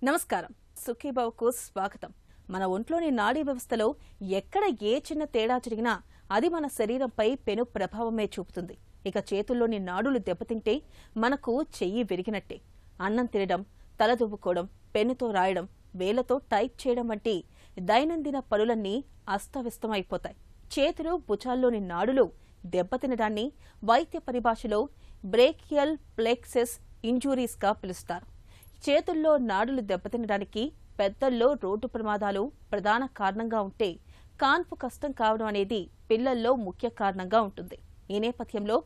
నమస్కారం. సుఖీభవకు స్వాగతం. మన ఒంట్లోని నాడీ వ్యవస్థలో ఎక్కడ ఏ చిన్న తేడా జరిగినా అది మన శరీరంపై పెను ప్రభావమే చూపుతుంది. ఇక చేతుల్లోని నాడులు దెబ్బతింటే మనకు చెయ్యి విరిగినట్టే. అన్నం తినడం, తలదువ్వుకోవడం, పెన్నుతో రాయడం, వేలతో టైప్ చేయడం వంటి దైనందిన పనులన్నీ అస్తవ్యస్తమైపోతాయి. చేతులు, భుజాల్లోని నాడులు దెబ్బతినడాన్ని వైద్య పరిభాషలో బ్రేకియల్ ప్లెక్సస్ ఇంజురీస్గా పిలుస్తారు. చేతుల్లో నాడులు దెబ్బతినడానికి పెద్దల్లో రోడ్డు ప్రమాదాలు ప్రధాన కారణంగా ఉంటే కాన్పు కష్టం కావడం అనేది పిల్లల్లో ముఖ్య కారణంగా ఉంటుంది. ఈ నేపథ్యంలో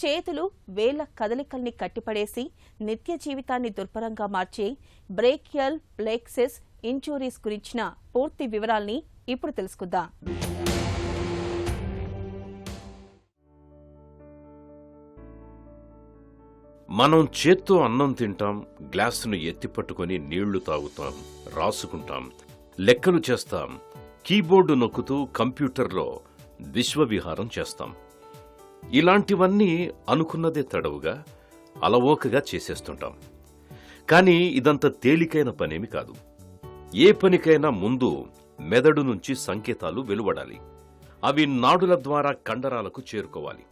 చేతులు, వేళ్ల కదలికల్ని కట్టిపడేసి నిత్య జీవితాన్ని దుర్భరంగా మార్చే బ్రేకియల్ ప్లెక్సస్ ఇంజురీస్ గురించిన పూర్తి వివరాల్ని ఇప్పుడు తెలుసుకుందాం. మనం చేత్తో అన్నం తింటాం, గ్లాసును ఎత్తిపట్టుకుని నీళ్లు తాగుతాం, రాసుకుంటాం, లెక్కలు చేస్తాం, కీబోర్డు నొక్కుతూ కంప్యూటర్లో విశ్వవిహారం చేస్తాం. ఇలాంటివన్నీ అనుకున్నదే తడవుగా, అలవోకగా చేసేస్తుంటాం. కానీ ఇదంత తేలికైన పనేమి కాదు. ఏ పనికైనా ముందు మెదడు నుంచి సంకేతాలు వెలువడాలి. అవి నాడుల ద్వారా కండరాలకు చేరుకోవాలి.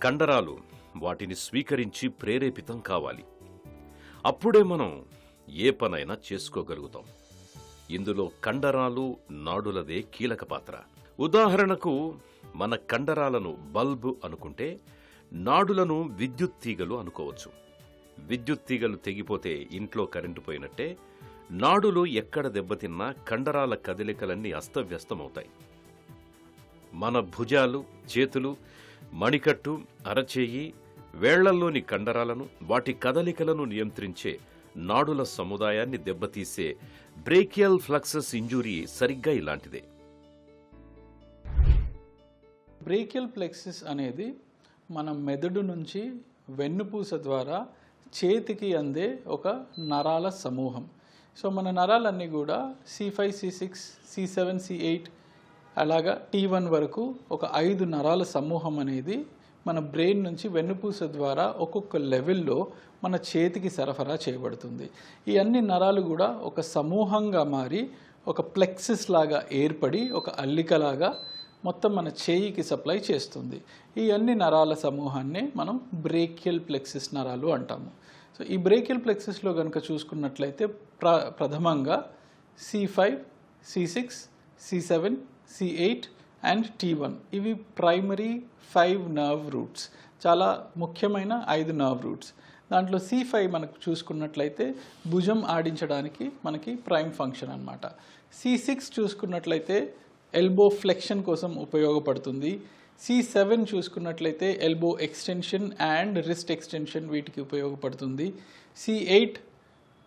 కండరాలు వాటిని స్వీకరించి ప్రేరేపితం కావాలి. అప్పుడే మనం ఏ పనైనా చేసుకోగలుగుతాం. ఇందులో కండరాలు, నాడులదే కీలక పాత్ర. ఉదాహరణకు మన కండరాలను బల్బు అనుకుంటే, నాడులను విద్యుత్ తీగలు అనుకోవచ్చు. విద్యుత్ తీగలు తెగిపోతే ఇంట్లో కరెంటు పోయినట్టే నాడులు ఎక్కడ దెబ్బతిన్నా కండరాల కదలికలన్నీ అస్తవ్యస్తమవుతాయి. మన భుజాలు, చేతులు, మణికట్టు, అరచేయి, వేళ్లల్లోని కండరాలను, వాటి కదలికలను నియంత్రించే నాడుల సముదాయాన్ని దెబ్బతీసే బ్రేకియల్ ప్లెక్సస్ ఇంజురీ సరిగ్గా ఇలాంటిదే. బ్రేకియల్ ప్లెక్సస్ అనేది మన మెదడు నుంచి వెన్నుపూస ద్వారా చేతికి అందే ఒక నరాల సమూహం. సో మన నరాలన్నీ కూడా C5, C6, C7, C8 అలాగా T1 వరకు ఒక 5 నరాల సమూహం అనేది మన బ్రెయిన్ నుంచి వెన్నుపూస ద్వారా ఒక్కొక్క లెవెల్లో మన చేతికి సరఫరా చేయబడుతుంది. ఈ అన్ని నరాలు కూడా ఒక సమూహంగా మారి ఒక ప్లెక్సస్ లాగా ఏర్పడి ఒక అల్లికలాగా మొత్తం మన చేయికి సప్లై చేస్తుంది. ఈ అన్ని నరాల సమూహాన్ని మనం బ్రేకియల్ ప్లెక్సస్ నరాలు అంటాము. సో ఈ బ్రేకియల్ ప్లెక్సస్లో కనుక చూసుకున్నట్లయితే ప్రథమంగా C5, C6, C7, C8 and T1 ఇవి ప్రైమరీ 5 నర్వ్ రూట్స్, చాలా ముఖ్యమైన 5 నర్వ్ రూట్స్. దాంట్లో C5 మనకు చూసుకున్నట్లయితే భుజం ఆడించడానికి మనకి ప్రైమ్ ఫంక్షన్ అన్నమాట. C6 చూసుకున్నట్లయితే ఎల్బో ఫ్లెక్షన్ కోసం ఉపయోగపడుతుంది. C7 చూసుకున్నట్లయితే elbow extension and wrist extension వీటికి ఉపయోగపడుతుంది. C8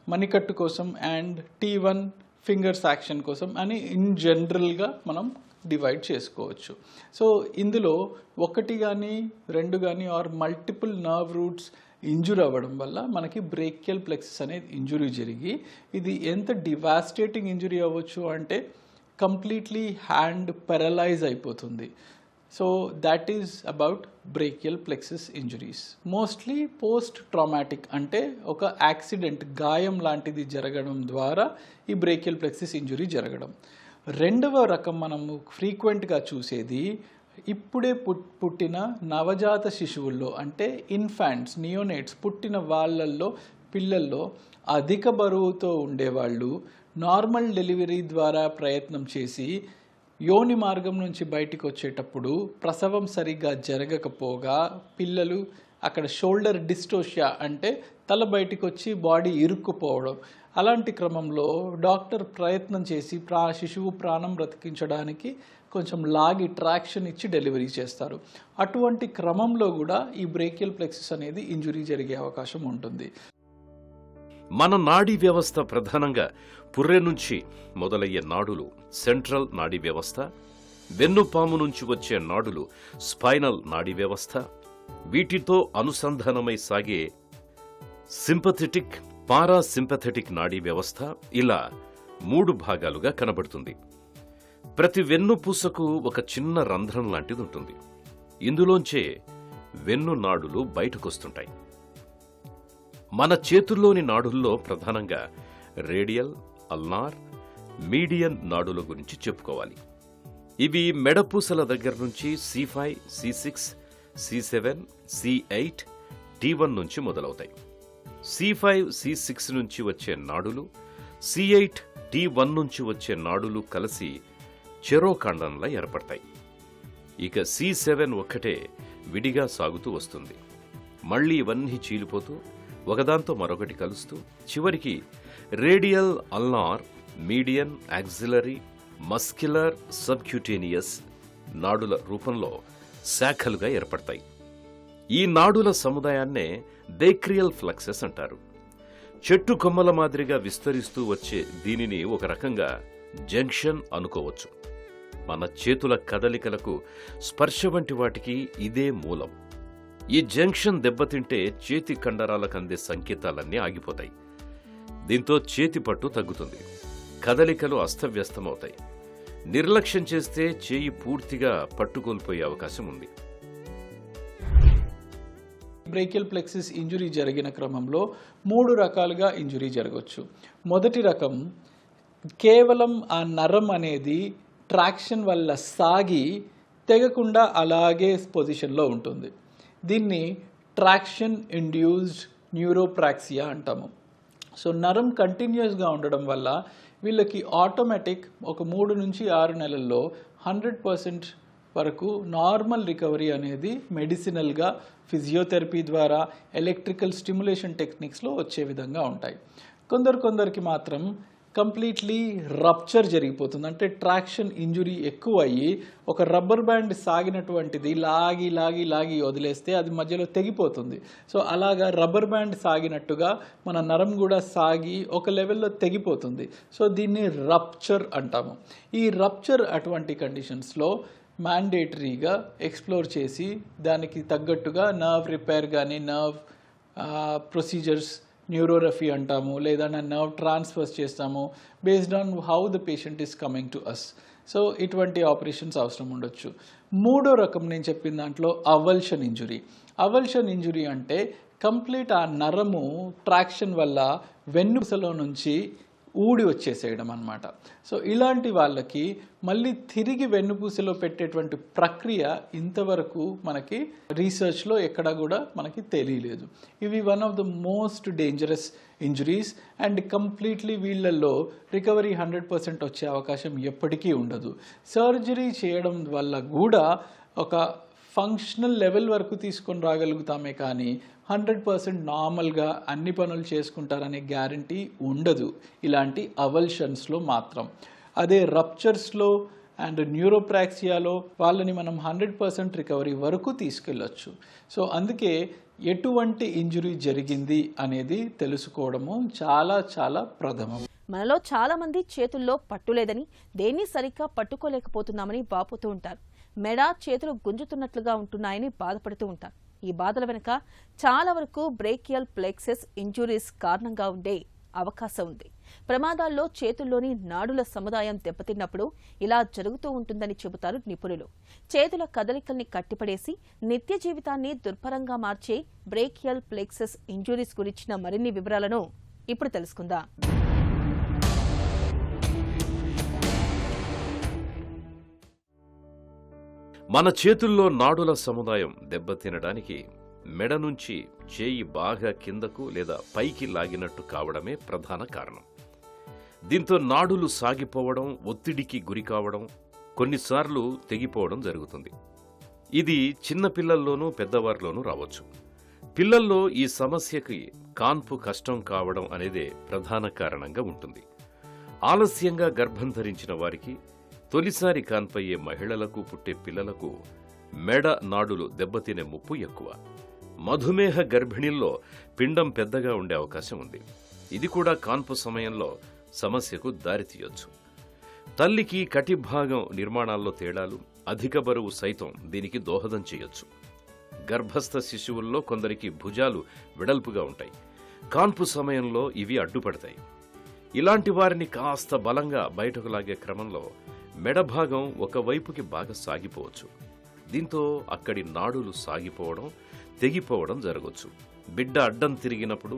మణికట్టు కోసం అండ్ T1 ఫింగర్స్ యాక్షన్ కోసం అని ఇన్ జనరల్గా మనం డివైడ్ చేసుకోవచ్చు. సో ఇందులో ఒకటి కానీ 2 కానీ or multiple nerve roots injure అవ్వడం వల్ల మనకి బ్రేకియల్ ప్లెక్సస్ అనేది ఇంజురీ జరిగి ఇది ఎంత డివాస్టేటింగ్ ఇంజురీ అవ్వచ్చు అంటే కంప్లీట్లీ హ్యాండ్ పెరలైజ్ అయిపోతుంది. So that is about brachial plexus injuries. Mostly post traumatic అంటే ఒక యాక్సిడెంట్, గాయం లాంటిది జరగడం ద్వారా ఈ బ్రేకియల్ ప్లెక్సస్ ఇంజురీ జరగడం. రెండవ రకం మనము ఫ్రీక్వెంట్గా చూసేది ఇప్పుడే పుట్టిన నవజాత శిశువుల్లో అంటే ఇన్ఫాంట్స్, నియోనేట్స్, పుట్టిన వాళ్ళల్లో, పిల్లల్లో అధిక బరువుతో ఉండేవాళ్ళు నార్మల్ డెలివరీ ద్వారా ప్రయత్నం చేసి యోని మార్గం నుంచి బయటికి వచ్చేటప్పుడు ప్రసవం సరిగ్గా జరగకపోగా పిల్లలు అక్కడ షోల్డర్ డిస్టోషియా అంటే తల బయటికి వచ్చి బాడీ ఇరుక్కుపోవడం, అలాంటి క్రమంలో డాక్టర్ ప్రయత్నం చేసి శిశువు ప్రాణం బ్రతికించడానికి కొంచెం లాగి ట్రాక్షన్ ఇచ్చి డెలివరీ చేస్తారు. అటువంటి క్రమంలో కూడా ఈ బ్రేకియల్ ప్లెక్సస్ అనేది ఇంజురీ జరిగే అవకాశం ఉంటుంది. మన నాడీ వ్యవస్థ ప్రధానంగా పుర్రె నుంచి మొదలయ్యే నాడులు సెంట్రల్ నాడీ వ్యవస్థ, వెన్నుపాము నుంచి వచ్చే నాడులు స్పైనల్ నాడీ వ్యవస్థ, వీటితో అనుసంధానమై సాగే సింపథెటిక్, పారాసింపథెటిక్ నాడీ వ్యవస్థ, ఇలా 3 భాగాలుగా కనబడుతుంది. ప్రతి వెన్నుపూసకు ఒక చిన్న రంధ్రం లాంటిది ఉంటుంది. ఇందులోంచే వెన్ను నాడులు బయటకొస్తుంటాయి. మన చేతుల్లోని నాడుల్లో ప్రధానంగా రేడియల్, అల్నార్, మీడియన్ నాడుల గురించి చెప్పుకోవాలి. ఇవి మెడపూసల దగ్గర నుంచి C5, C6, C7, C8, T1 నుంచి మొదలవుతాయి. C5, C6 నుంచి వచ్చే నాడులు, C8, T1 నుంచి వచ్చే నాడులు కలిసి చెరో ఖండంలా ఏర్పడతాయి. ఇక C7 ఒక్కటే విడిగా సాగుతూ వస్తుంది. మళ్లీ ఇవన్నీ చీలిపోతూ ఒకదాంతో మరొకటి కలుస్తూ చివరికి radial, ulnar, median, axillary, muscular, subcutaneous నాడుల రూపంలో శాఖలుగా ఏర్పడతాయి. ఈ నాడుల సముదాయాన్నే డేక్రియల్ ఫ్లక్సెస్ అంటారు. చెట్టు కొమ్మల మాదిరిగా విస్తరిస్తూ వచ్చే దీనిని ఒక రకంగా జంక్షన్ అనుకోవచ్చు. మన చేతుల కదలికలకు స్పర్శ వంటి వాటికి ఇదే మూలం. ఈ జంక్షన్ దెబ్బతింటే చేతి కండరాలకు అందే సంకేతాలన్నీ ఆగిపోతాయి. దీంతో చేతి పట్టు తగ్గుతుంది, కదలికలు అస్తవ్యస్తమవుతాయి. నిర్లక్ష్యం చేస్తే చేయి పూర్తిగా పట్టుకోల్పోయే అవకాశం ఉంది. బ్రేకియల్ ప్లెక్సిస్ ఇంజురీ జరిగిన క్రమంలో 3 రకాలుగా ఇంజురీ జరగవచ్చు. మొదటి రకం కేవలం ఆ నరం అనేది ట్రాక్షన్ వల్ల సాగి తెగకుండా అలాగే పొజిషన్లో ఉంటుంది. దీన్ని ట్రాక్షన్ ఇండ్యూస్డ్ న్యూరోప్రాక్సియా అంటాము. సో నరం కంటిన్యూస్గా ఉండడం వల్ల వీళ్ళకి ఆటోమేటిక్ ఒక 3 నుంచి 6 నెలల్లో 100% వరకు నార్మల్ రికవరీ అనేది మెడిసినల్గా, ఫిజియోథెరపీ ద్వారా, ఎలక్ట్రికల్ స్టిమ్యులేషన్ టెక్నిక్స్లో వచ్చే విధంగా ఉంటాయి. కొందరికి మాత్రం కంప్లీట్లీ రప్చర్ జరిగిపోతుంది. అంటే ట్రాక్షన్ ఇంజురీ ఎక్కువ అయ్యి ఒక రబ్బర్ బ్యాండ్ సాగినటువంటిది లాగి లాగి లాగి వదిలేస్తే అది మధ్యలో తెగిపోతుంది. సో అలాగా రబ్బర్ బ్యాండ్ సాగినట్టుగా మన నరం కూడా సాగి ఒక లెవెల్లో తెగిపోతుంది. సో దీన్ని రప్చర్ అంటాము. ఈ రప్చర్ అటువంటి కండిషన్స్లో మ్యాండేటరీగా ఎక్స్ప్లోర్ చేసి దానికి తగ్గట్టుగా నర్వ్ రిపేర్ కానీ, నర్వ్ ప్రొసీజర్స్, న్యూరోరఫీ అంటాము, లేదా నర్వ్ ట్రాన్స్ఫర్స్ చేస్తాము based on how the patient is coming to us. So ఇటువంటి ఆపరేషన్స్ అవసరం ఉండొచ్చు. 3వ రకం నేను చెప్పిన దాంట్లో అవల్షన్ ఇంజురీ. అవల్షన్ ఇంజురీ అంటే కంప్లీట్ ఆ నరము ట్రాక్షన్ వల్ల వెన్నుపూసలో నుంచి ఊడి వచ్చేసేయడం అన్నమాట. సో ఇలాంటి వాళ్ళకి మళ్ళీ తిరిగి వెన్నుపూసలో పెట్టేటువంటి ప్రక్రియ ఇంతవరకు మనకి రీసెర్చ్లో ఎక్కడా కూడా మనకి తెలియలేదు. ఇవి one of the most dangerous injuries and completely వీళ్ళల్లో రికవరీ 100% వచ్చే అవకాశం ఎప్పటికీ ఉండదు. సర్జరీ చేయడం వల్ల కూడా ఒక ఫంక్షనల్ లెవెల్ వరకు తీసుకొని రాగలుగుతామే కానీ 100% నార్మల్గా అన్ని పనులు చేసుకుంటారనే గ్యారంటీ ఉండదు ఇలాంటి అవల్షన్స్లో మాత్రం. అదే రప్చర్స్లో అండ్ న్యూరోప్రాక్సియాలో వాళ్ళని మనం 100% రికవరీ వరకు తీసుకెళ్ళొచ్చు. సో అందుకే ఎటువంటి ఇంజురీ జరిగింది అనేది తెలుసుకోవడము చాలా చాలా ప్రథమం. మనలో చాలా మంది చేతుల్లో పట్టులేదని, దేన్ని సరిగ్గా పట్టుకోలేకపోతున్నామని వాపోతూ ఉంటారు. మెడ, చేతులు గుంజుతున్నట్లుగా ఉంటున్నాయని బాధపడుతూ ఉంటారు. ఈ బాధల వెనుక చాలా వరకు బ్రేకియల్ ప్లెక్సెస్ ఇంజురీస్ కారణంగా ఉండే అవకాశం ఉంది. ప్రమాదాల్లో చేతుల్లోని నాడుల సముదాయం దెబ్బతిన్నప్పుడు ఇలా జరుగుతూ ఉంటుందని చెబుతారు నిపుణులు. చేతుల కదలికల్ని కట్టిపడేసి నిత్య జీవితాన్ని దుర్భరంగా మార్చే బ్రేకియల్ ప్లెక్సెస్ ఇంజురీస్ గురించిన మరిన్ని వివరాలను ఇప్పుడు తెలుసుకుందాం. మన చేతుల్లో నాడుల సముదాయం దెబ్బతినడానికి మెడ నుంచి చేయి బాగా కిందకు లేదా పైకి లాగినట్టు కావడమే ప్రధాన కారణం. దీంతో నాడులు సాగిపోవడం, ఒత్తిడికి గురి కావడం, కొన్నిసార్లు తెగిపోవడం జరుగుతుంది. ఇది చిన్నపిల్లల్లోనూ పెద్దవారిలోనూ రావచ్చు. పిల్లల్లో ఈ సమస్యకి కాన్పు కష్టం కావడం అనేదే ప్రధాన కారణంగా ఉంటుంది. ఆలస్యంగా గర్భం ధరించిన వారికి, తొలిసారి కాన్పయ్యే మహిళలకు, పుట్టే పిల్లలకు మెడ నాడులు దెబ్బతినే ముప్పు ఎక్కువ. మధుమేహ గర్భిణీల్లో పిండం పెద్దగా ఉండే అవకాశం ఉంది. ఇది కూడా కాన్పు సమయంలో సమస్యకు దారితీయొచ్చు. తల్లికి కటిభాగం నిర్మాణాల్లో తేడాలు, అధిక బరువు సైతం దీనికి దోహదం చేయొచ్చు. గర్భస్థ శిశువుల్లో కొందరికి భుజాలు వెడల్పుగా ఉంటాయి. కాన్పు సమయంలో ఇవి అడ్డుపడతాయి. ఇలాంటి వారిని కాస్త బలంగా బయటకు లాగే క్రమంలో మెడభాగం ఒకవైపుకి బాగా సాగిపోవచ్చు. దీంతో అక్కడి నాడులు సాగిపోవడం, తెగిపోవడం జరగవచ్చు. బిడ్డ అడ్డం తిరిగినప్పుడు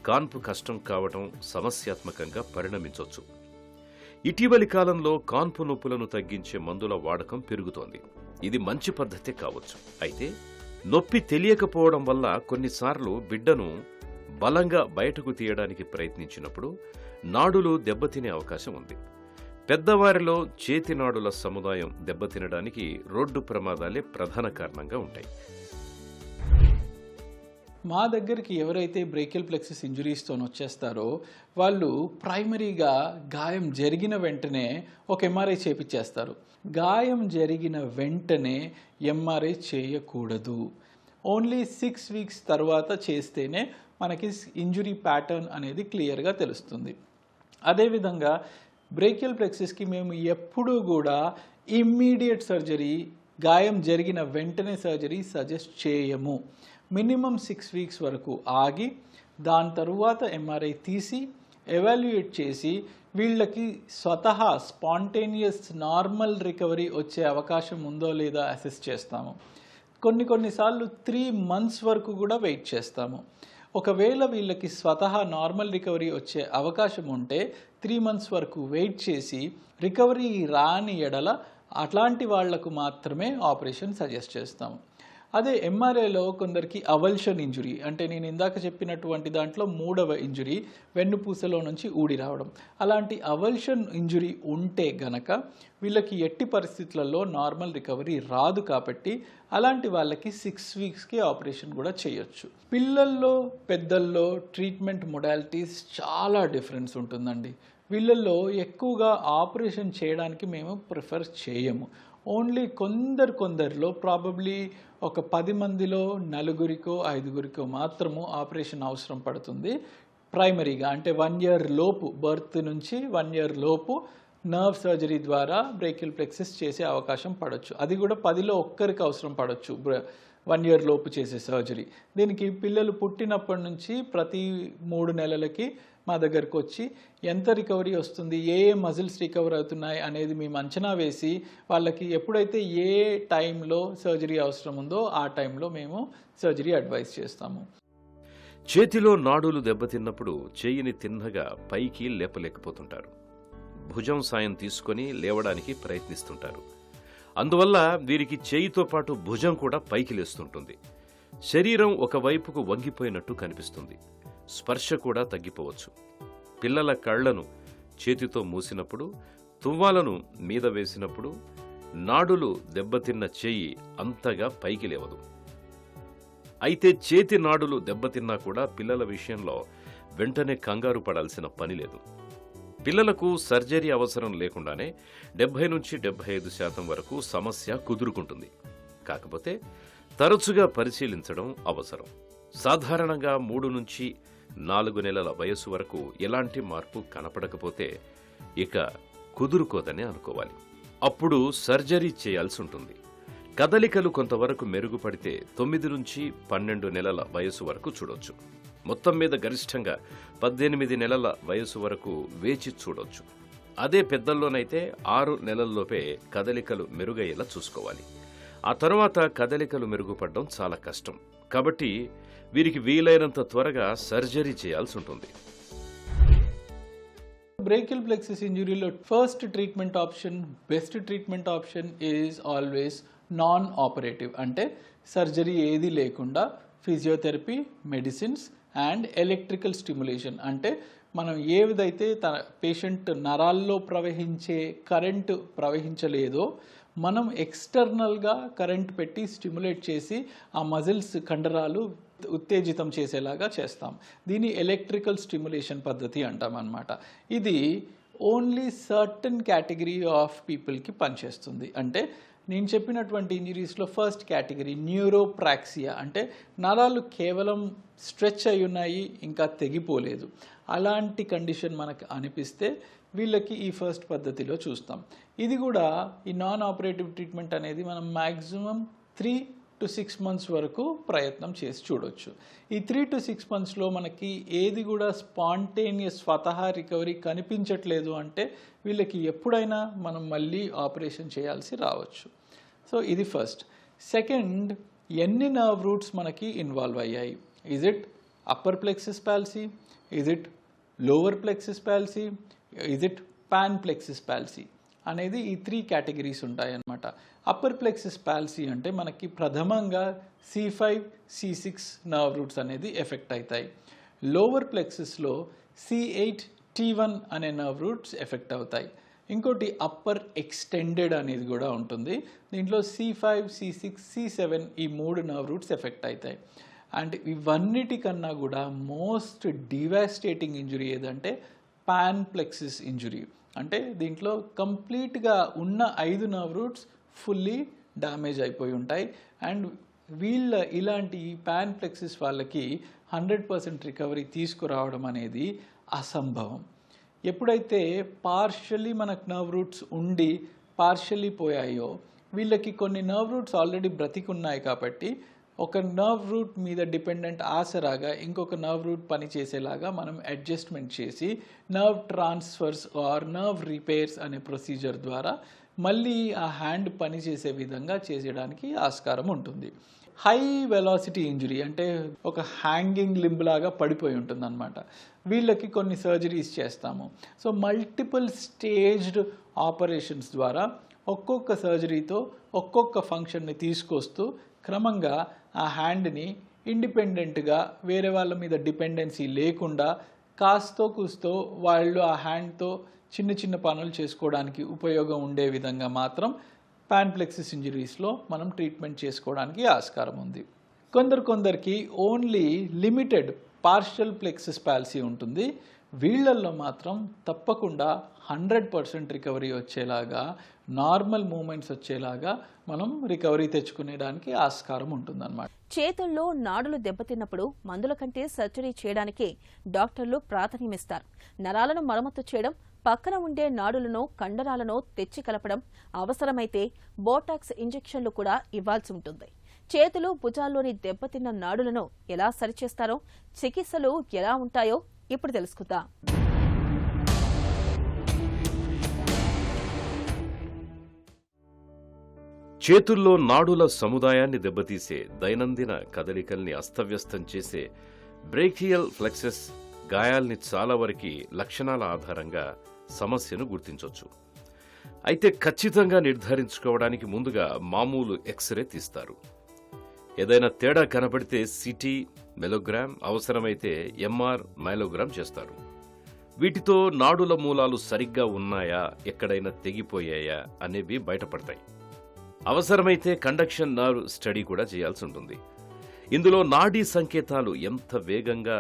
కాన్పు కష్టం కావడం సమస్యాత్మకంగా పరిణమించవచ్చు. ఇటీవలి కాలంలో కాన్పు నొప్పులను తగ్గించే మందుల వాడకం పెరుగుతోంది. ఇది మంచి పద్ధతే కావచ్చు. అయితే నొప్పి తెలియకపోవడం వల్ల కొన్నిసార్లు బిడ్డను బలంగా బయటకు తీయడానికి ప్రయత్నించినప్పుడు నాడులు దెబ్బతినే అవకాశం ఉంది. పెద్దవారిలో చేతి నాడుల సముదాయం దెబ్బతినడానికి రోడ్డు ప్రమాదాలే ప్రధాన కారణంగా ఉంటాయి. మా దగ్గరికి ఎవరైతే బ్రేకియల్ ప్లెక్సిస్ ఇంజురీస్తో వచ్చేస్తారో వాళ్ళు ప్రైమరీగా గాయం జరిగిన వెంటనే ఒక ఎంఆర్ఐ చేపించేస్తారు. గాయం జరిగిన వెంటనే ఎంఆర్ఐ చేయకూడదు. ఓన్లీ 6 వీక్స్ తర్వాత చేస్తేనే మనకి ఇంజురీ ప్యాటర్న్ అనేది క్లియర్గా తెలుస్తుంది. అదేవిధంగా బ్రేకియల్ ప్లెక్సిస్కి మేము ఎప్పుడూ కూడా ఇమ్మీడియట్ సర్జరీ, గాయం జరిగిన వెంటనే సర్జరీ సజెస్ట్ చేయము. మినిమం 6 వీక్స్ వరకు ఆగి దాని తరువాత ఎంఆర్ఐ తీసి ఎవాల్యుయేట్ చేసి వీళ్ళకి స్వతహా స్పాంటేనియస్ నార్మల్ రికవరీ వచ్చే అవకాశం ఉందో లేదా అసెస్ చేస్తాము. కొన్నిసార్లు 3 months వరకు కూడా వెయిట్ చేస్తాము. ఒకవేళ వీళ్ళకి స్వతహా నార్మల్ రికవరీ వచ్చే అవకాశం ఉంటే 3 months వరకు వెయిట్ చేసి రికవరీ రాని ఎడల అట్లాంటి వాళ్లకు మాత్రమే ఆపరేషన్ సజెస్ట్ చేస్తాము. అదే ఎంఆర్ఐలో కొందరికి అవల్షన్ ఇంజురీ, అంటే నేను ఇందాక చెప్పినటువంటి దాంట్లో 3వ ఇంజురీ వెన్నుపూసలో నుంచి ఊడి రావడం, అలాంటి అవల్షన్ ఇంజురీ ఉంటే గనక వీళ్ళకి ఎట్టి పరిస్థితులలో నార్మల్ రికవరీ రాదు. కాబట్టి అలాంటి వాళ్ళకి 6 వీక్స్కి ఆపరేషన్ కూడా చేయొచ్చు. పిల్లల్లో పెద్దల్లో ట్రీట్మెంట్ మొడాలిటీస్ చాలా డిఫరెన్స్ ఉంటుందండి. వీళ్ళల్లో ఎక్కువగా ఆపరేషన్ చేయడానికి మేము ప్రిఫర్ చేయము. ఓన్లీ కొందరిలో ప్రాబబ్లీ ఒక 10 మందిలో 4 5 మాత్రము ఆపరేషన్ అవసరం పడుతుంది. ప్రైమరీగా అంటే 1 year లోపు, బర్త్ నుంచి 1 year లోపు నర్వ్ సర్జరీ ద్వారా బ్రేకియల్ ప్లెక్సిస్ చేసే అవకాశం పడవచ్చు. అది కూడా 10లో 1 అవసరం పడవచ్చు 1 year లోపు చేసే సర్జరీ. దీనికి పిల్లలు పుట్టినప్పటి నుంచి ప్రతి 3 నెలలకి మా దగ్గరకు వచ్చి ఎంత రికవరీ వస్తుంది, ఏ మజిల్స్ రికవర్ అవుతున్నాయి అనేది మేము అంచనా వేసి వాళ్ళకి ఎప్పుడైతే ఏ టైంలో సర్జరీ అవసరం ఉందో ఆ టైంలో మేము సర్జరీ అడ్వైస్ చేస్తాము. చేతిలో నాడులు దెబ్బతిన్నప్పుడు చెయ్యిని తిన్నగా పైకి లేపలేకపోతుంటారు. భుజం సాయం తీసుకొని లేవడానికి ప్రయత్నిస్తుంటారు. అందువల్ల వీరికి చేయితో పాటు భుజం కూడా పైకి లేస్తుంటుంది. శరీరం ఒకవైపుకు వంగిపోయినట్టు కనిపిస్తుంది. స్పర్శ కూడా తగ్గిపోవచ్చు. పిల్లల కళ్లను చేతితో మూసినప్పుడు, తువ్వాలను మీద వేసినప్పుడు నాడులు దెబ్బతిన్న చెయ్యి అంతగా పైకి లేవదు. అయితే చేతి నాడులు దెబ్బతిన్నా కూడా పిల్లల విషయంలో వెంటనే కంగారు పడాల్సిన పని లేదు. పిల్లలకు సర్జరీ అవసరం లేకుండానే 70 నుంచి 75% వరకు సమస్య కుదురుకుంటుంది. కాకపోతే తరచుగా పరిశీలించడం అవసరం. సాధారణంగా 3 నుంచి 4 నెలల వయసు వరకు ఎలాంటి మార్పు కనపడకపోతే ఇక కుదురుకోదని అనుకోవాలి. అప్పుడు సర్జరీ చేయాల్సి ఉంటుంది. కదలికలు కొంతవరకు మెరుగుపడితే 9 నుంచి 12 నెలల వయసు వరకు చూడొచ్చు. మొత్తం మీద గరిష్టంగా 18 నెలల వయసు వరకు వేచి చూడొచ్చు. అదే పెద్దల్లోనైతే 6 నెలల్లోపే కదలికలు మెరుగయ్యేలా చూసుకోవాలి. ఆ తర్వాత కదలికలు మెరుగుపడడం చాలా కష్టం. కాబట్టి వీరికి వీలైనంత త్వరగా సర్జరీ చేయాల్సి ఉంటుంది. బ్రేకియల్ ప్లెక్సిస్ ఇంజురీలో first treatment option, best treatment option is always non operative. అంటే సర్జరీ ఏది లేకుండా physiotherapy, medicines and electrical stimulation. అంటే మనం ఏ విధైతే పేషెంట్ నరాల్లో ప్రవహించే కరెంటు ప్రవహించలేదో మనం ఎక్స్టర్నల్గా కరెంట్ పెట్టి స్టిమ్యులేట్ చేసి ఆ మజిల్స్ కండరాలు ఉత్తేజితం చేసేలాగా చేస్తాం. దీన్ని ఎలక్ట్రికల్ స్టిమ్యులేషన్ పద్ధతి అంటాం అన్నమాట. ఇది ఓన్లీ సర్టన్ కేటగిరీ ఆఫ్ పీపుల్కి పనిచేస్తుంది. అంటే నేను చెప్పినటువంటి ఇంజరీస్లో ఫస్ట్ కేటగిరీ న్యూరోప్రాక్సియా, అంటే నరాలు కేవలం స్ట్రెచ్ అయి ఉన్నాయి, ఇంకా తెగిపోలేదు. అలాంటి కండిషన్ మనకు అనిపిస్తే వీళ్ళకి ఈ ఫస్ట్ పద్ధతిలో చూస్తాం. ఇది కూడా ఈ నాన్ ఆపరేటివ్ ట్రీట్మెంట్ అనేది మనం మ్యాక్సిమం 3 to 6 months వరకు ప్రయత్నం చేసి చూడొచ్చు. ఈ 3 to 6 monthsలో మనకి ఏది కూడా స్పాంటేనియస్ స్వతహా రికవరీ కనిపించట్లేదు అంటే వీళ్ళకి ఎప్పుడైనా మనం మళ్ళీ ఆపరేషన్ చేయాల్సి రావచ్చు. సో ఇది ఫస్ట్. సెకండ్, ఎన్ని నర్వ్ రూట్స్ మనకి ఇన్వాల్వ్ అయ్యాయి? Is it upper plexus palsy, is it lower plexus palsy, is it pan plexus palsy అనేది ఈ 3 కేటగిరీస్ ఉంటాయన్నమాట. అప్పర్ ప్లెక్సిస్ పాల్సీ అంటే మనకి ప్రథమంగా C5, C6 నర్వ్ రూట్స్ అనేది ఎఫెక్ట్ అవుతాయి. లోవర్ ప్లెక్సిస్లో C8, T1 అనే నర్వ్ రూట్స్ ఎఫెక్ట్ అవుతాయి. ఇంకోటి అప్పర్ ఎక్స్టెండెడ్ అనేది కూడా ఉంటుంది. దీంట్లో C5, C6, C7 ఈ 3 నర్వ్ రూట్స్ ఎఫెక్ట్ అవుతాయి. అండ్ ఇవన్నిటికన్నా కూడా మోస్ట్ డివాస్టేటింగ్ ఇంజురీ ఏదంటే పాన్ ప్లెక్సిస్ ఇంజురీ. అంటే దీంట్లో కంప్లీట్గా ఉన్న 5 నర్వ్ రూట్స్ ఫుల్లీ డ్యామేజ్ అయిపోయి ఉంటాయి. అండ్ ఇలాంటి పాన్ ప్లెక్సిస్ వాళ్ళకి 100% రికవరీ తీసుకురావడం అనేది అసంభవం. ఎప్పుడైతే పార్షియల్లీ మనకు నర్వ్ రూట్స్ ఉండి పార్షియల్లీ పోయాయో, వీళ్ళకి కొన్ని నర్వ్ రూట్స్ ఆల్రెడీ బ్రతికున్నాయి కాబట్టి ఒక నర్వ్ రూట్ మీద డిపెండెంట్ ఆసరాగా ఇంకొక నర్వ్ రూట్ పనిచేసేలాగా మనం అడ్జస్ట్మెంట్ చేసి nerve transfers or nerve repairs అనే ప్రొసీజర్ ద్వారా మళ్ళీ ఆ హ్యాండ్ పనిచేసే విధంగా చేసేయడానికి ఆస్కారం ఉంటుంది. హై వెలాసిటీ ఇంజురీ అంటే ఒక హ్యాంగింగ్ లింబ్ లాగా పడిపోయి ఉంటుంది అనమాట. వీళ్ళకి కొన్ని సర్జరీస్ చేస్తాము. సో మల్టిపుల్ స్టేజ్డ్ ఆపరేషన్స్ ద్వారా ఒక్కొక్క సర్జరీతో ఒక్కొక్క ఫంక్షన్ని తీసుకొస్తూ క్రమంగా ఆ హ్యాండ్ని ఇండిపెండెంట్గా వేరే వాళ్ళ మీద డిపెండెన్సీ లేకుండా కాస్తో కూస్తో వాళ్ళు ఆ హ్యాండ్తో చిన్న చిన్న పనులు చేసుకోవడానికి ఉపయోగం ఉండే విధంగా మాత్రం పాన్ ప్లెక్సిస్ ఇంజరీస్లో మనం ట్రీట్మెంట్ చేసుకోవడానికి ఆస్కారం ఉంది. కొందరికి ఓన్లీ లిమిటెడ్ పార్షియల్ ప్లెక్సిస్ పాల్సీ ఉంటుంది. వీళ్ళల్లో మాత్రం తప్పకుండా 100% రికవరీ వచ్చేలాగా, నార్మల్ మూమెంట్స్ వచ్చేలాగా మనం రికవరీ తెచ్చుకునేదానికి ఆస్కారం ఉంటుందన్నమాట. చేతుల్లో నాడులు దెబ్బతిన్నప్పుడు మందుల కంటే సర్జరీ చేయడానికే డాక్టర్లు ప్రాధాన్యమిస్తారు. నరాలను మరమ్మతు చేయడం, పక్కన ఉండే నాడులను కండరాలను తెచ్చి కలపడం, అవసరమైతే బోటాక్స్ ఇంజెక్షన్లు కూడా ఇవ్వాల్సి ఉంటుంది. చేతులు, భుజాల్లోని దెబ్బతిన్న నాడులను ఎలా సరిచేస్తారో, చికిత్సలు ఎలా ఉంటాయో ఇప్పుడు తెలుసుకుందాం. చేతుల్లో నాడుల సముదాయాన్ని దెబ్బతీసే, దైనందిన కదలికల్ని అస్తవ్యస్తం చేసే బ్రేకియల్ ఫ్లెక్సెస్ గాయాల్ని చాలా వరకు లక్షణాల ఆధారంగా సమస్యను గుర్తించవచ్చు. అయితే ఖచ్చితంగా నిర్ధారించుకోవడానికి ముందుగా మామూలు ఎక్స్రే తీస్తారు. ఏదైనా తేడా కనబడితే సిటీ, మెలోగ్రామ్, అవసరమైతే MR, మైలోగ్రామ్ చేస్తారు. వీటితో నాడుల మూలాలు సరిగ్గా ఉన్నాయా, ఎక్కడైనా తెగిపోయాయా అనేవి బయటపడతాయి. అవసరమైతే కండక్షన్ నర్వ్ స్టడీ కూడా చేయాల్సి ఉంటుంది. ఇందులో నాడీ సంకేతాలు ఎంత వేగంగా,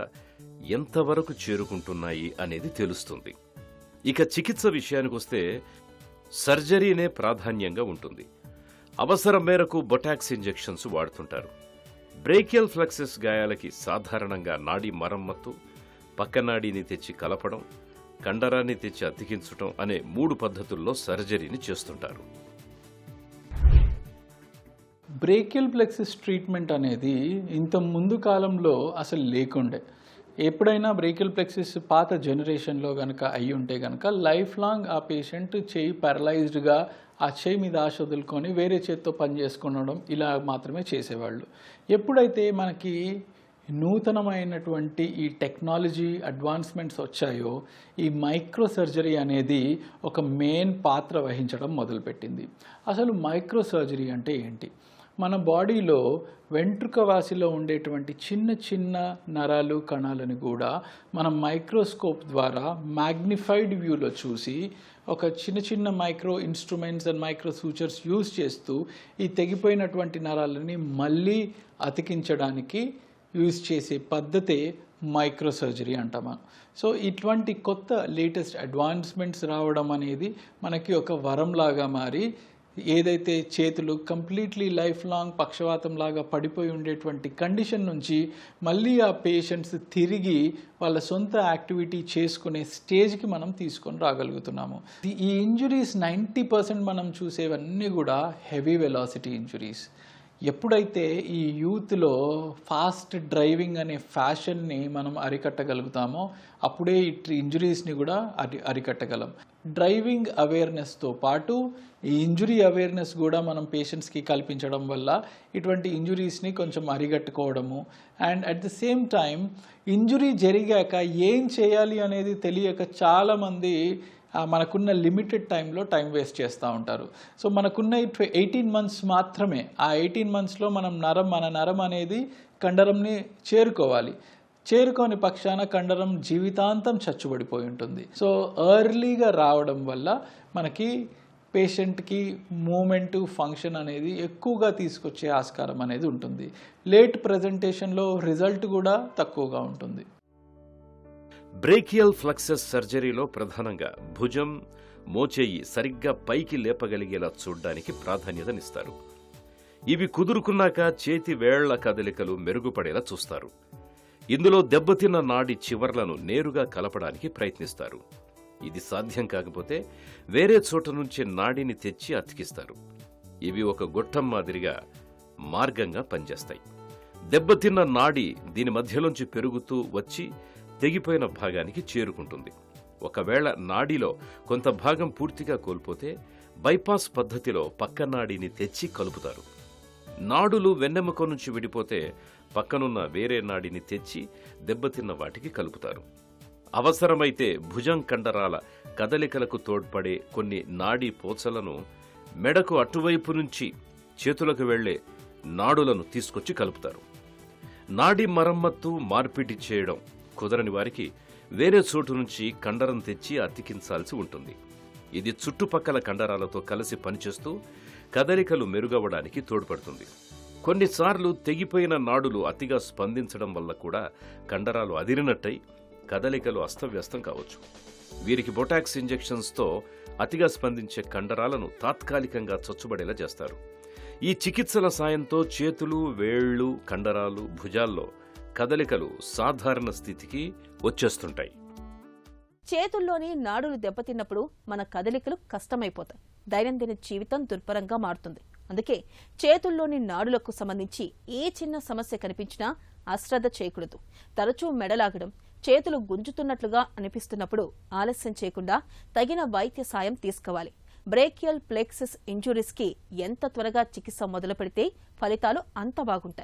ఎంతవరకు చేరుకుంటున్నాయి అనేది తెలుస్తుంది. ఇక చికిత్స విషయానికొస్తే సర్జరీనే ప్రాధాన్యంగా ఉంటుంది. అవసరం మేరకు బొటాక్స్ ఇంజెక్షన్స్ వాడుతుంటారు. బ్రేకియల్ ఫ్లెక్సెస్ గాయాలకి సాధారణంగా నాడీ మరమ్మత్తు, పక్క నాడీని తెచ్చి కలపడం, కండరాన్ని తెచ్చి అతికించడం అనే 3 పద్ధతుల్లో సర్జరీని చేస్తుంటారు. బ్రేకియల్ ప్లెక్సిస్ ట్రీట్మెంట్ అనేది ఇంత ముందు కాలంలో అసలు లేకుండే. ఎప్పుడైనా బ్రేకియల్ ప్లెక్సిస్ పాత జనరేషన్లో కనుక అయ్యి ఉంటే కనుక లైఫ్ లాంగ్ ఆ పేషెంట్ చేయి పారలైజ్డ్గా ఆ చేయి మీద ఆశ వదులుకొని వేరే చేతితో పని చేసుకునడం ఇలా మాత్రమే చేసేవాళ్ళు. ఎప్పుడైతే మనకి నూతనమైనటువంటి ఈ టెక్నాలజీ అడ్వాన్స్మెంట్స్ వచ్చాయో, ఈ మైక్రో సర్జరీ అనేది ఒక మెయిన్ పాత్ర వహించడం మొదలుపెట్టింది. అసలు మైక్రో సర్జరీ అంటే ఏంటి? మన బాడీలో వెంట్రుక వాసిలో ఉండేటువంటి చిన్న చిన్న నరాలు, కణాలను కూడా మనం మైక్రోస్కోప్ ద్వారా మ్యాగ్నిఫైడ్ వ్యూలో చూసి ఒక చిన్న చిన్న micro instruments and micro sutures use చేస్తూ ఈ తెగిపోయినటువంటి నరాలని మళ్ళీ అతికించడానికి యూజ్ చేసే పద్ధతే మైక్రో సర్జరీ అంటాం. సో ఇటువంటి కొత్త లేటెస్ట్ అడ్వాన్స్మెంట్స్ రావడం అనేది మనకి ఒక వరంలాగా మారి, ఏదైతే చేతులు కంప్లీట్లీ లైఫ్ లాంగ్ పక్షవాతం లాగా పడిపోయి ఉండేటువంటి కండిషన్ నుంచి మళ్ళీ ఆ పేషెంట్స్ తిరిగి వాళ్ళ సొంత యాక్టివిటీ చేసుకునే స్టేజ్కి మనం తీసుకొని రాగలుగుతున్నాము. ఈ ఇంజురీస్ 90% మనం చూసేవన్నీ కూడా హెవీ వెలాసిటీ ఇంజురీస్. ఎప్పుడైతే ఈ యూత్లో ఫాస్ట్ డ్రైవింగ్ అనే ఫ్యాషన్ని మనం అరికట్టగలుగుతామో అప్పుడే ఈ ఇంజురీస్ని కూడా అరికట్టగలం. డ్రైవింగ్ అవేర్నెస్తో పాటు ఈ ఇంజురీ అవేర్నెస్ కూడా మనం పేషెంట్స్కి కల్పించడం వల్ల ఇటువంటి ఇంజురీస్ని కొంచెం అరికట్టుకోవడము, and at the same time injury జరిగాక ఏం చేయాలి అనేది తెలియక చాలామంది మనకున్న లిమిటెడ్ టైంలో టైం వేస్ట్ చేస్తూ ఉంటారు. సో మనకున్న 18 months మాత్రమే. ఆ 18 monthsలో మన నరం అనేది కండరంని చేరుకోని పక్షాన కండరం జీవితాంతం చచ్చుబడిపోయి ఉంటుంది. సో ఎర్లీగా రావడం వల్ల మనకి పేషెంట్కి మూమెంటు ఫంక్షన్ అనేది ఎక్కువగా తీసుకొచ్చే ఆస్కారం అనేది ఉంటుంది. లేట్ ప్రజెంటేషన్లో రిజల్ట్ కూడా తక్కువగా ఉంటుంది. బ్రేకియల్ ఫ్లెక్సస్ సర్జరీలో ప్రధానంగా భుజం, మోచేయి సరిగ్గా పైకి లేపగలిగేలా చూడ్డానికి ప్రాధాన్యతనిస్తారు. ఇవి కుదురుకున్నాక చేతి వేళ్ల కదలికలు మెరుగుపడేలా చూస్తారు. ఇందులో దెబ్బతిన్న నాడి చివర్లను నేరుగా కలపడానికి ప్రయత్నిస్తారు. ఇది సాధ్యం కాకపోతే వేరే చోట నుంచి నాడిని తెచ్చి అతికిస్తారు. ఇవి ఒక గొట్టం మాదిరిగా మార్గంగా పనిచేస్తాయి. దెబ్బతిన్న నాడి దీని మధ్యలోంచి పెరుగుతూ వచ్చి తెగిపోయిన భాగానికి చేరుకుంటుంది. ఒకవేళ నాడిలో కొంత భాగం పూర్తిగా కోల్పోతే బైపాస్ పద్ధతిలో పక్క నాడిని తెచ్చి కలుపుతారు. నాడులు వెన్నెముక నుంచి విడిపోతే పక్కనున్న వేరే నాడిని తెచ్చి దెబ్బతిన్న వాటికి కలుపుతారు. అవసరమైతే భుజం కండరాల కదలికలకు తోడ్పడే కొన్ని నాడీ పోచలను మెడకు అటువైపు నుంచి చేతులకు వెళ్లే నాడులను తీసుకొచ్చి కలుపుతారు. నాడీ మరమ్మత్తు, మార్పిడి చేయడం కుదరని వారికి వేరే చోటు నుంచి కండరం తెచ్చి అతికించాల్సి ఉంటుంది. ఇది చుట్టుపక్కల కండరాలతో కలిసి పనిచేస్తూ కదలికలు మెరుగవడానికి తోడ్పడుతుంది. కొన్నిసార్లు తెగిపోయిన నాడులు అతిగా స్పందించడం వల్ల కూడా కండరాలు అదిరినట్టయి కదలికలు అస్తవ్యస్తం కావచ్చు. వీరికి బొటాక్స్ ఇంజెక్షన్స్తో అతిగా స్పందించే కండరాలను తాత్కాలికంగా చచ్చుబడేలా చేస్తారు. ఈ చికిత్సల సాయంతో చేతులు, వేళ్లు, కండరాలు, భుజాల్లో కదలికలు సాధారణ స్థితికి వచ్చేస్తుంటాయి. చేతుల్లోని నాడులు దెబ్బతిన్నప్పుడు మన కదలికలు కష్టమైపోతాయి. దైనందిన జీవితం దుర్భరంగా మారుతుంది. అందుకే చేతుల్లోని నాడులకు సంబంధించి ఏ చిన్న సమస్య కనిపించినా అశ్రద్ధ చేయకూడదు. తరచూ మెడలాగడం, చేతులు గుంజుతున్నట్లుగా అనిపిస్తున్నప్పుడు ఆలస్యం చేయకుండా తగిన వైద్య సాయం తీసుకోవాలి. బ్రేకియల్ ప్లెక్సస్ ఇంజురీస్కి ఎంత త్వరగా చికిత్స మొదలు పెడితే ఫలితాలు అంత బాగుంటాయి.